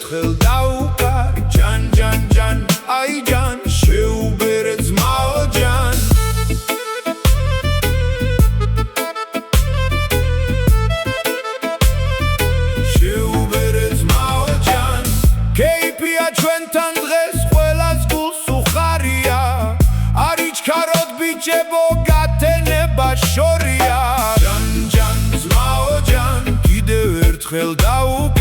ერთხელ დაუკარი ჯან ჯან ჯან აი ჯან შეუბერე ძმაო ჯან შეუბერე ძმაო ჯან კეიფია ჩვენთან დღეს ყველას გულს უხარია არ იჩქაროთ ბიჭებო გათენება შორია ჯან ჯან ძმაო ჯან კიდევ ერთხელ დაუკარი